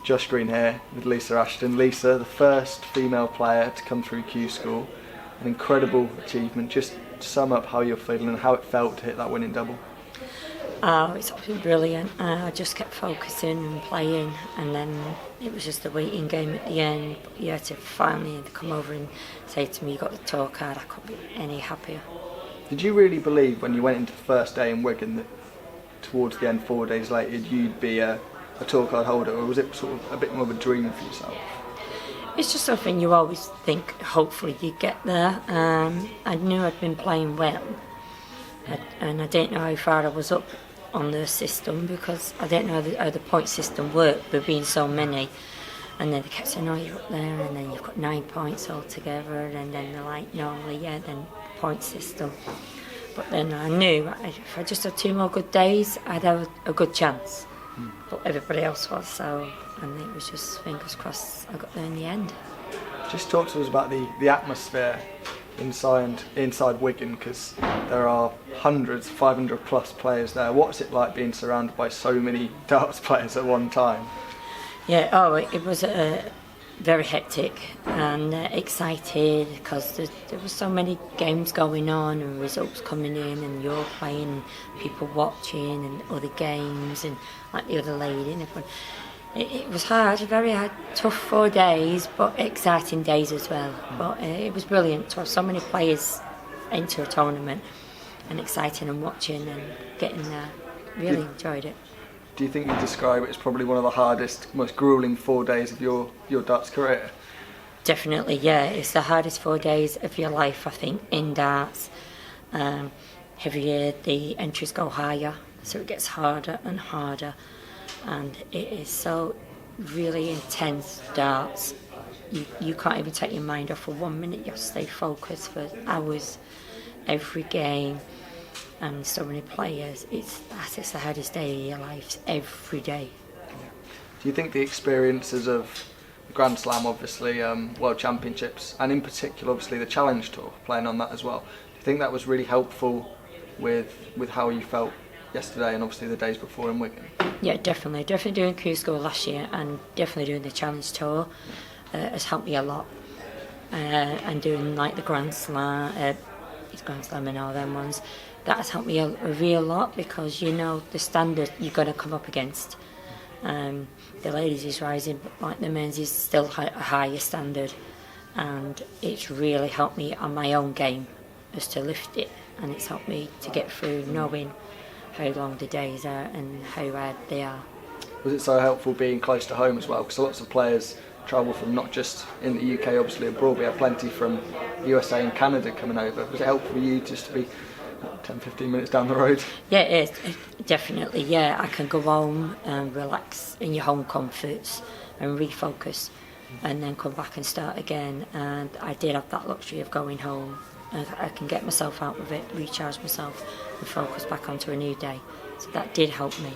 Josh Green here with Lisa Ashton. Lisa, the first female player to come through QSchool, an incredible achievement. Just sum up how you're feeling and how it felt to hit that winning double. Oh, it's absolutely brilliant. I just kept focusing and playing, and then it was just a waiting game at the end. But you had to finally come over and say to me, "You got the tour card." I couldn't be any happier. Did you really believe when you went into the first day in Wigan that towards the end, 4 days later, you'd be a tour card holder, or was it sort of a bit more of a dream for yourself? It's just something you always think, hopefully you get there. I knew I'd been playing well, and I didn't know how far I was up on the system, because I didn't know how the point system worked, there being so many. And then they kept saying, "Oh, you're up there, and then you've got 9 points altogether," and then they're like, "Normally, yeah, then point system." But then I knew if I just had 2 more good days, I'd have a good chance. But everybody else was, so, and it was just fingers crossed I got there in the end. Just talk to us about the atmosphere inside Wigan, because there are hundreds, 500 plus players there. What's it like being surrounded by so many darts players at one time? Yeah, it was very hectic and excited, because there were so many games going on and results coming in, and you're playing, people watching, and other games, and like the other lady and everyone. It was hard, very hard, tough 4 days, but exciting days as well. But it was brilliant to have so many players into a tournament, and exciting and watching and getting there. Really enjoyed it. Do you think you'd describe it as probably one of the hardest, most gruelling 4 days of your darts career? Definitely, yeah. It's the hardest 4 days of your life, I think, in darts. Every year the entries go higher, so it gets harder and harder. And it is so really intense darts. You can't even take your mind off for 1 minute. You have to stay focused for hours, every game, and so many players. It's the hardest day of your life, every day. Do you think the experiences of the Grand Slam, obviously, World Championships, and in particular, obviously, the Challenge Tour, playing on that as well, do you think that was really helpful with how you felt yesterday and obviously the days before in Wigan? Yeah, definitely doing QSchool last year, and definitely doing the Challenge Tour has helped me a lot. And doing like the Grand Slam and all them ones, that has helped me a real lot, because you know the standard you're going to come up against. The ladies is rising, but like the men's is still a higher standard, and it's really helped me on my own game as to lift it, and it's helped me to get through knowing how long the days are and how hard they are. Was it so helpful being close to home as well? Because lots of players travel from not just in the UK, obviously abroad. We have plenty from USA and Canada coming over. Was it helpful for you just to be 10-15 minutes down the road? Yeah, it is, definitely, yeah. I can go home and relax in your home comforts and refocus, and then come back and start again. And I did have that luxury of going home, and I can get myself out of it, recharge myself, and focus back onto a new day. So that did help me.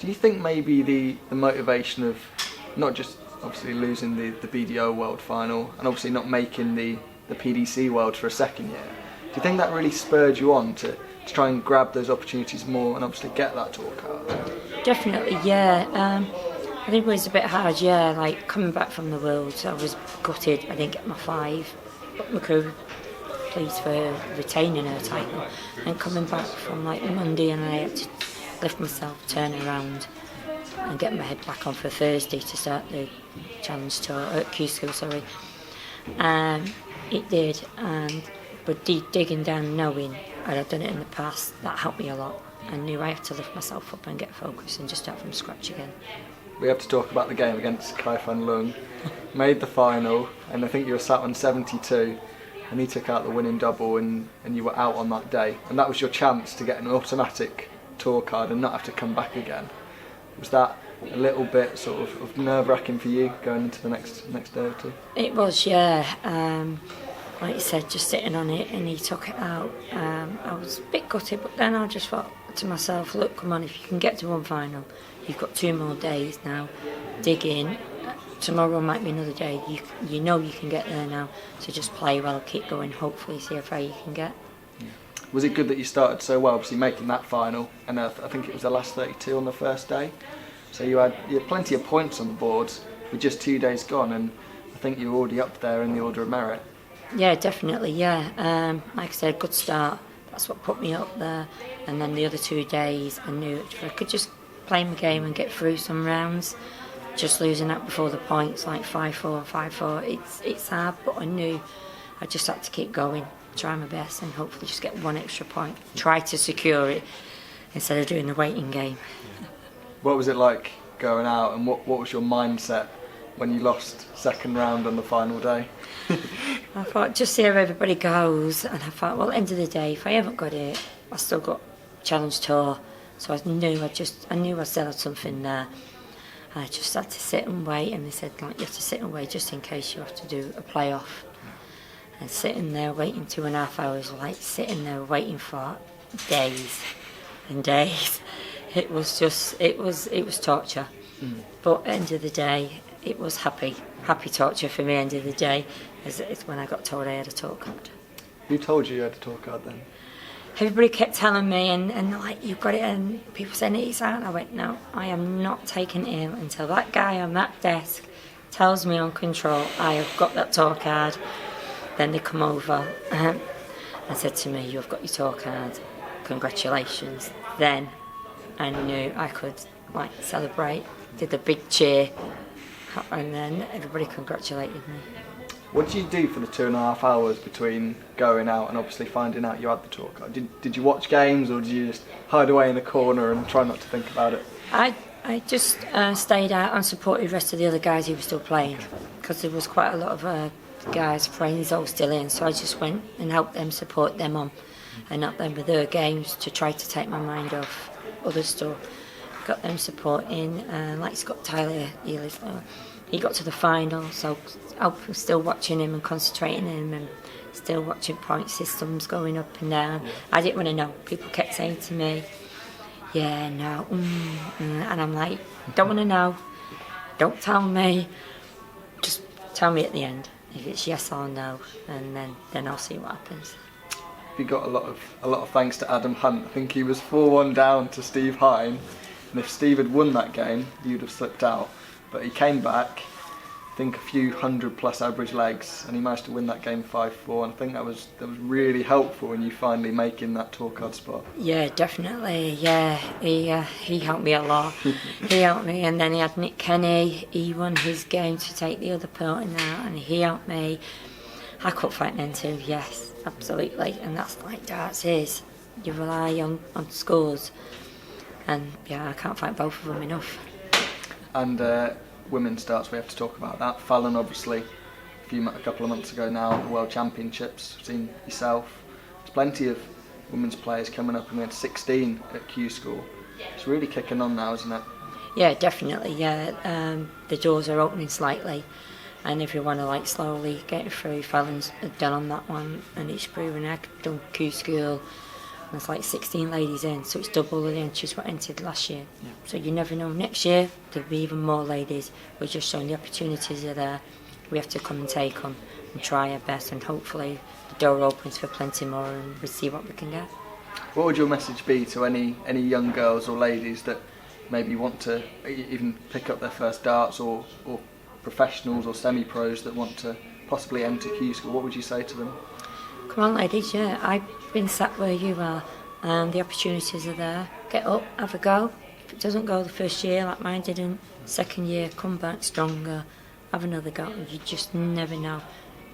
Do you think maybe the motivation of not just obviously losing the BDO World Final and obviously not making the PDC World for a second year, do you think that really spurred you on to try and grab those opportunities more and obviously get that tour card? Definitely, yeah. I think it was a bit hard, yeah, like coming back from the Worlds, I was gutted I didn't get my 5, but my crew pleased for retaining her title, and coming back from like Monday, and I had to lift myself, turn around and get my head back on for Thursday to start the Challenge Tour at QSchool, sorry. It did, but digging down, knowing I'd done it in the past, that helped me a lot. I knew I had to lift myself up and get focused and just start from scratch again. We have to talk about the game against Kai Fan Lung. Made the final, and I think you were sat on 72, and he took out the winning double, and you were out on that day, and that was your chance to get an automatic tour card and not have to come back again. Was that a little bit sort of nerve-wracking for you going into the next day or two? It was, yeah. Like you said, just sitting on it, and he took it out. I was a bit gutted, but then I just thought to myself, look, come on, if you can get to one final, you've got 2 more days now, dig in. Tomorrow might be another day, you know you can get there now, so just play well, keep going, hopefully see how far you can get. Yeah. Was it good that you started so well, obviously making that final, and I think it was the last 32 on the first day? So you had plenty of points on the board with just 2 days gone, and I think you're already up there in the order of merit. Yeah, definitely, yeah. Like I said, good start. That's what put me up there. And then the other 2 days, I knew if I could just play my game and get through some rounds, just losing out before the points, like 5-4, 5-4, it's hard, but I knew I just had to keep going, try my best, and hopefully just get one extra point. Try to secure it instead of doing the waiting game. What was it like going out, and what was your mindset when you lost second round on the final day? I thought, just see how everybody goes, and I thought, well, at the end of the day, if I haven't got it, I still got Challenge Tour, so I knew I still had something there. I just had to sit and wait, and they said, like, you have to sit and wait just in case you have to do a playoff. And sitting there waiting 2.5 hours, like sitting there waiting for days and days. It was torture. But at the end of the day, it was happy torture for me. End of the day, it's when I got told I had a tour card. Who told you had a tour card then? Everybody kept telling me, and like, you've got it, and people saying it's out. I went, no, I am not taking it in until that guy on that desk tells me on control I have got that tour card. Then they come over and said to me, you've got your tour card, congratulations. Then I knew I could, like, celebrate, did a big cheer, and then everybody congratulated me. What did you do for the 2.5 hours between going out and obviously finding out you had the tour card? Did you watch games, or did you just hide away in a corner and try not to think about it? I just stayed out and supported the rest of the other guys who were still playing, because there was quite a lot of guys, friends all still in, so I just went and helped them, support them on, and helped them with their games to try to take my mind off other stuff. Got them supporting, like Scott Tyler, he got to the final, so I was still watching him and concentrating on him, and still watching point systems going up and down. I didn't want to know. People kept saying to me, yeah, no, and I'm like, don't want to know, don't tell me, just tell me at the end if it's yes or no, and then I'll see what happens. You got a lot of thanks to Adam Hunt. I think he was 4-1 down to Steve Hine, and if Steve had won that game, you'd have slipped out. But he came back, I think a few 100+ average legs, and he managed to win that game 5-4. And I think that was really helpful in you finally making that tour card spot. Yeah, definitely. Yeah, he helped me a lot. He helped me, and then he had Nick Kenny. He won his game to take the other person out, and he helped me. I could fight men too. Yes, absolutely. And that's like darts is. You rely on scores, and yeah, I can't fight both of them enough. And women's darts, we have to talk about that. Fallon, obviously, a couple of months ago now, the World Championships. We've seen yourself. There's plenty of women's players coming up, and we had 16 at QSchool. It's really kicking on now, isn't it? Yeah, definitely. Yeah, the doors are opening slightly, and everyone are like slowly getting through. Fallon's done on that one, and it's proven. I've done QSchool. There's like 16 ladies in, so it's double the entries what entered last year. Yeah. So you never know. Next year there'll be even more ladies. We're just showing the opportunities are there. We have to come and take them and try our best, and hopefully the door opens for plenty more, and we'll see what we can get. What would your message be to any young girls or ladies that maybe want to even pick up their first darts, or professionals or semi-pros that want to possibly enter QSchool? What would you say to them? Come on, ladies, yeah, I've been sat where you are, and the opportunities are there. Get up, have a go. If it doesn't go the first year like mine didn't, second year, come back stronger, have another go. You just never know.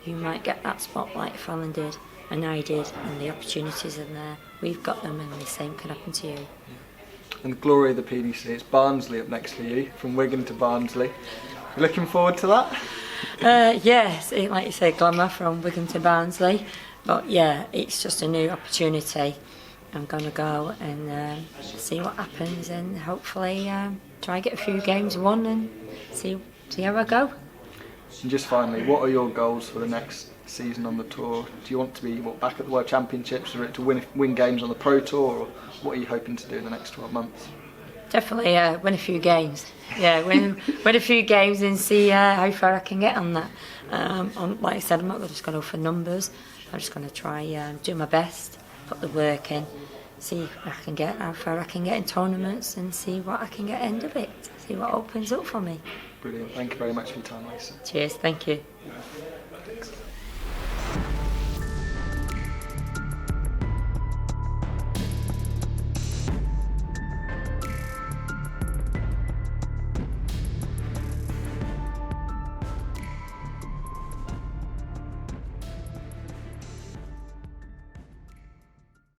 You might get that spot like Fallon did, and I did, and the opportunities are there. We've got them, and the same can happen to you. Yeah. And the glory of the PDC, it's Barnsley up next for you, from Wigan to Barnsley. You looking forward to that? Yes, like you say, glamour from Wigan to Barnsley. But yeah, it's just a new opportunity. I'm going to go and see what happens, and hopefully try and get a few games won and see how I go. And just finally, what are your goals for the next season on the tour? Do you want to be back at the World Championships, or to win games on the Pro Tour, or what are you hoping to do in the next 12 months? Definitely win a few games. Yeah, win a few games and see how far I can get on that. Like I said, I'm not just going to go for numbers. I'm just going to try do my best, put the work in, see if I can get how far I can get in tournaments and see what I can get end of it. See what opens up for me. Brilliant. Thank you very much for your time, Lisa. Cheers. Thank you. Thanks.